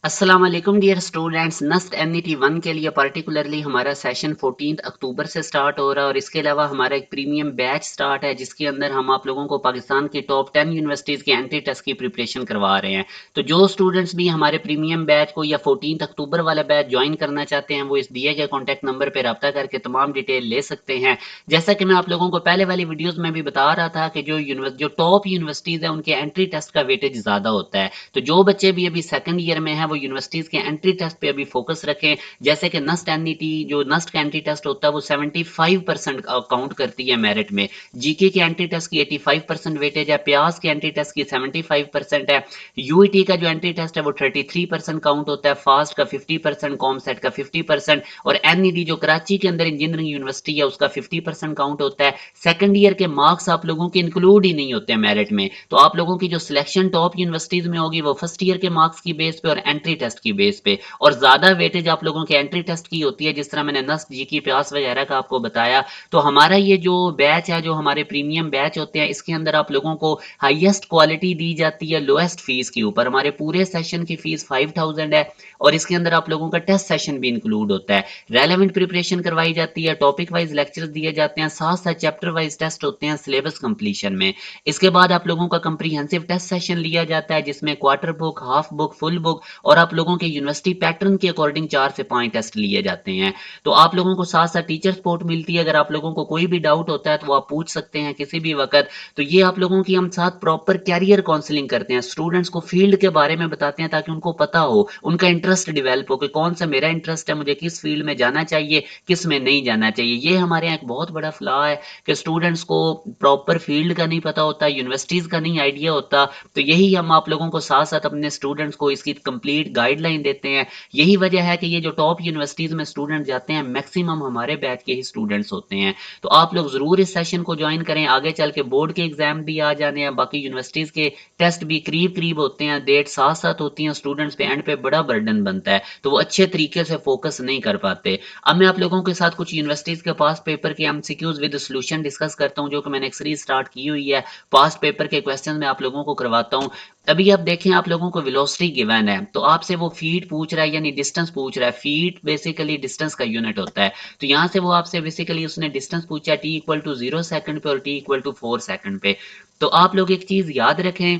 अस्सलाम वालेकुम dear students. Nernst NET 1 के लिए पर्टिकुलरली हमारा सेशन 14 अक्टूबर से स्टार्ट हो रहा है और इसके अलावा हमारा एक प्रीमियम बैच स्टार्ट है जिसके अंदर हम आप लोगों को पाकिस्तान की टॉप 10 यूनिवर्सिटीज़ के एंट्री टेस्ट की प्रिपरेशन करवा रहे हैं। तो जो स्टूडेंट्स भी हमारे प्रीमियम बैच को या 14 अक्टूबर वाला बैच ज्वाइन करना चाहते हैं वो इस दिए गए कॉन्टैक्ट नंबर पर रब्ता करके तमाम डिटेल ले सकते हैं। जैसा कि मैं आप लोगों को पहले वाली वीडियोज़ में भी बता रहा था कि जो टॉप यूनिवर्सिटीज़ है उनके एंट्री टेस्ट का वेटेज ज़्यादा होता है। तो जो बच्चे भी अभी सेकंड ईयर में हैं वो यूनिवर्सिटीज के एंट्री टेस्ट पे अभी फोकस रखें। जैसे कि नस्ट एनईटी जो नस्ट का एंट्री टेस्ट होता है वो 75% काउंट करती है मेरिट में। जीके के एंट्री टेस्ट की 85% वेटेज है, प्यास के एंट्री टेस्ट की 75% है, यूईटी का जो एंट्री टेस्ट है वो 33% काउंट होता है, फास्ट का 50%, कॉमसेट का 50% और एनईडी जो कराची के अंदर इंजीनियरिंग यूनिवर्सिटी है उसका 50% काउंट होता है। सेकंड ईयर के मार्क्स आप लोगों के इंक्लूड ही नहीं होते हैं मेरिट में। तो आप लोगों की जो सिलेक्शन टॉप यूनिवर्सिटीज में होगी वो फर्स्ट ईयर के मार्क्स की बेस पे और एंट्री टेस्ट की बेस पे, और ज्यादा वेटेज आप लोगों के एंट्री टेस्ट की होती है जिस तरह मैंने नस्ट जी की प्यास वगैरह का आपको बताया। तो हमारा ये जो बैच है, जो हमारे प्रीमियम बैच होते हैं, इसके अंदर आप लोगों को हाईएस्ट क्वालिटी दी जाती है लोएस्ट फीस के ऊपर। हमारे पूरे सेशन की फीस 5000 है और इसके अंदर आप लोगों का टेस्ट सेशन भी इंक्लूड होता है। रेलेवेंट प्रिपरेशन करवाई जाती है, टॉपिक वाइज लेक्चर्स दिए जाते हैं, साथ साथ चैप्टर वाइज टेस्ट होते हैं सिलेबस कंप्लीशन में। इसके बाद आप लोगों का कंप्रीहेंसिव टेस्ट सेशन लिया जाता है जिसमें quarter book, half book, full book और आप लोगों के यूनिवर्सिटी पैटर्न के अकॉर्डिंग 4 से 5 टेस्ट लिए जाते हैं। तो आप लोगों को साथ साथ टीचर सपोर्ट मिलती है। अगर आप लोगों को कोई भी डाउट होता है तो आप पूछ सकते हैं किसी भी वक्त। तो ये आप लोगों की हम साथ प्रॉपर कैरियर काउंसलिंग करते हैं, स्टूडेंट्स को फील्ड के बारे में बताते हैं ताकि उनको पता हो, उनका इंटरेस्ट डेवलप हो कि कौन सा मेरा इंटरेस्ट है, मुझे किस फील्ड में जाना चाहिए, किस में नहीं जाना चाहिए। ये हमारे यहाँ एक बहुत बड़ा फ्लॉ है कि स्टूडेंट्स को प्रॉपर फील्ड का नहीं पता होता, यूनिवर्सिटीज का नहीं आइडिया होता। तो यही हम आप लोगों को साथ साथ अपने स्टूडेंट्स को इसकी कंप्लीट गाइडलाइन देते हैं। यही वजह है कि ये जो टॉप यूनिवर्सिटीज में स्टूडेंट जाते हैं मैक्सिमम हमारे बैच के ही स्टूडेंट्स होते हैं। तो आप लोग जरूर इस सेशन को ज्वाइन करें। आगे चल के बोर्ड के एग्जाम भी आ जाने हैं, बाकी यूनिवर्सिटीज के टेस्ट भी करीब करीब होते हैं, डेट साथ साथ होती हैं, स्टूडेंट्स पे एंड पे बड़ा बर्डन बनता है तो वो अच्छे तरीके से फोकस नहीं कर पाते। अब मैं आप लोगों के साथ कुछ यूनिवर्सिटीज के पास पेपर के एमसीक्यूज विद सॉल्यूशन डिस्कस करता हूं जो कि मैंने एक सीरीज स्टार्ट की हुई है। पास्ट पेपर के क्वेश्चन मैं आप लोगों को करवाता हूं। अभी आप देखें, आप लोगों को वेलोसिटी गिवन है तो आपसे वो फीट पूछ रहा है यानी डिस्टेंस पूछ रहा है। फीट बेसिकली डिस्टेंस का यूनिट होता है। तो यहाँ से वो आपसे बेसिकली उसने डिस्टेंस पूछा है टी इक्वल टू 0 सेकंड पे और टी इक्वल टू 4 सेकंड पे। तो आप लोग एक चीज याद रखें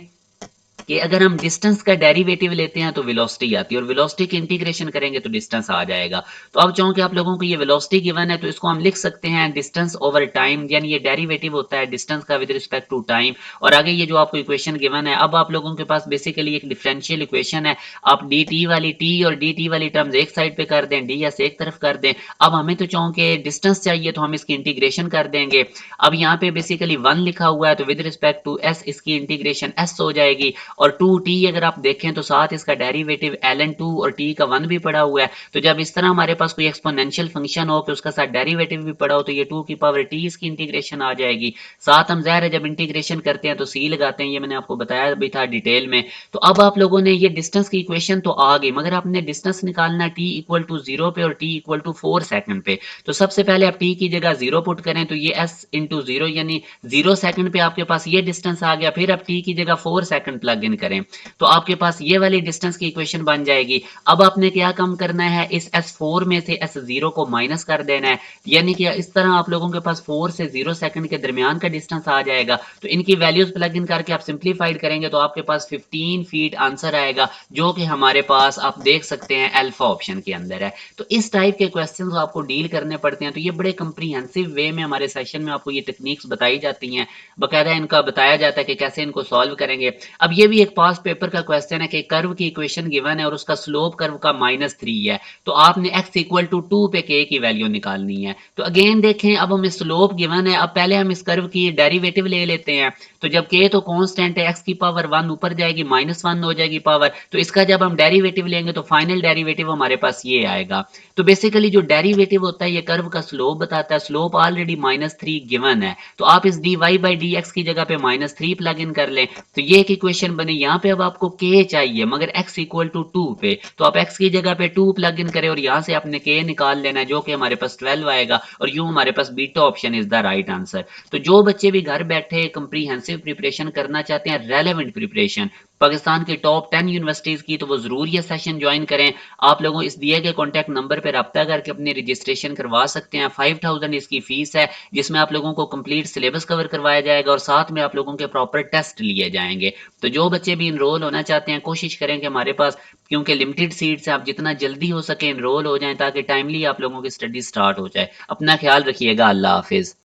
कि अगर हम डिस्टेंस का डेरिवेटिव लेते हैं तो वेलोसिटी आती है और वेलोसिटी की इंटीग्रेशन करेंगे तो डिस्टेंस आ जाएगा। तो अब चाहूँ कि आप लोगों को ये वेलोसिटी गिवन है तो इसको हम लिख सकते हैं डिस्टेंस ओवर टाइम, यानी ये डेरिवेटिव होता है डिस्टेंस का विद रिस्पेक्ट टू टाइम। और आगे ये जो आपको इक्वेशन गिवन है, अब आप लोगों के पास बेसिकली एक डिफरेंशियल इक्वेशन है। आप डी टी वाली टी और डी टी वाली टर्म्स एक साइड पे कर दें, डी एस एक तरफ कर दें। अब हमें तो चाहूँ कि डिस्टेंस चाहिए तो हम इसकी इंटीग्रेशन कर देंगे। अब यहाँ पे बेसिकली 1 लिखा हुआ है तो विद रिस्पेक्ट टू एस इसकी इंटीग्रेशन एस हो जाएगी। और 2t अगर आप देखें तो साथ इसका डेरिवेटिव ln2 और t का 1 भी पड़ा हुआ है। तो जब इस तरह हमारे पास कोई एक्सपोनेंशियल फंक्शन हो कि उसका साथ डेरिवेटिव भी पड़ा हो तो ये 2 की पावर t इसकी इंटीग्रेशन आ जाएगी। साथ हम ज़ाहिर है जब इंटीग्रेशन करते हैं तो c लगाते हैं, ये मैंने आपको बताया भी था डिटेल में। तो अब आप लोगों ने ये डिस्टेंस की इक्वेशन तो आ गई, मगर आपने डिस्टेंस निकालना है t इक्वल टू 0 पे और t इक्वल टू 4 सेकंड पे। तो सबसे पहले आप t की जगह 0 पुट करें तो ये s इंटू 0 यानी 0 सेकंड पे आपके पास ये डिस्टेंस आ गया। फिर आप t की जगह 4 सेकंड प्लग इन करें तो आपके पास ये वाली डिस्टेंस की इक्वेशन बन जाएगी। अब आपने क्या कम करना है, इस S4 में से S0 को माइनस कर देना है, यानी कि इस तरह आप लोगों के पास 4 से 0 सेकंड के दरमियान का डिस्टेंस आ जाएगा। तो इनकी वैल्यूज प्लग इन करके आप सिंप्लीफाइड करेंगे तो आपके पास 15 फीट आंसर आएगा, जो कि हमारे पास आप देख सकते हैं अल्फा ऑप्शन के अंदर है। तो इस टाइप के क्वेश्चंस आपको डील करने पड़ते हैं। तो ये बड़े कंप्रीहेंसिव वे में हमारे सेशन में आपको ये टेक्निक्स बताई जाती हैं, बकायदा इनका बताया जाता है कि कैसे इनको सॉल्व करेंगे। अब ये भी एक पास पेपर का क्वेश्चन है कि कर्व की इक्वेशन गिवन है और उसका स्लोप कर्व का -3 है। तो आपने x इक्वल टू 2 पे k की वैल्यू निकालनी है। तो अगेन देखें, अब हमें स्लोप गिवन है, अब पहले हम इस कर्व की डेरिवेटिव ले लेते हैं। तो जब k तो कांस्टेंट है, x की पावर 1 ऊपर जाएगी, -1 हो जाएगी पावर। तो इसका जब हम डेरिवेटिव लेंगे तो फाइनल डेरिवेटिव हमारे पास ये आएगा। तो बेसिकली जो डेरिवेटिव होता है ये कर्व का स्लोप बताता है। स्लोप ऑलरेडी -3 गिवन है तो आप इस dy बाई dx की जगह पे -3 प्लग इन कर लें तो ये एक इक्वेशन बनी। यहाँ पे अब आपको k चाहिए मगर x इक्वल टू 2 पे, तो आप x की जगह पे 2 प्लग इन करें और यहाँ से आपने k निकाल लेना है जो कि हमारे पास 12 आएगा और यूं हमारे पास beta option is the right answer. तो जो बच्चे भी घर बैठे कंप्रीहेंसिव प्रिपरेशन करना चाहते हैं, रेलेवेंट प्रिपरेशन, पाकिस्तान के टॉप 10 यूनिवर्सिटीज़ की, तो वो ज़रूर ये सेशन जॉइन करें। आप लोगों इस दिए गए कॉन्टैक्ट नंबर पे राब्ता करके अपनी रजिस्ट्रेशन करवा सकते हैं। 5000 इसकी फीस है, जिसमें आप लोगों को कंप्लीट सिलेबस कवर करवाया जाएगा और साथ में आप लोगों के प्रॉपर टेस्ट लिए जाएंगे। तो जो बच्चे भी इनरोल होना चाहते हैं, कोशिश करें कि हमारे पास क्योंकि लिमिटेड सीट्स हैं, आप जितना जल्दी हो सके इनरोल हो जाएं ताकि टाइमली आप लोगों की स्टडी स्टार्ट हो जाए। अपना ख्याल रखिएगा। अल्लाह हाफिज।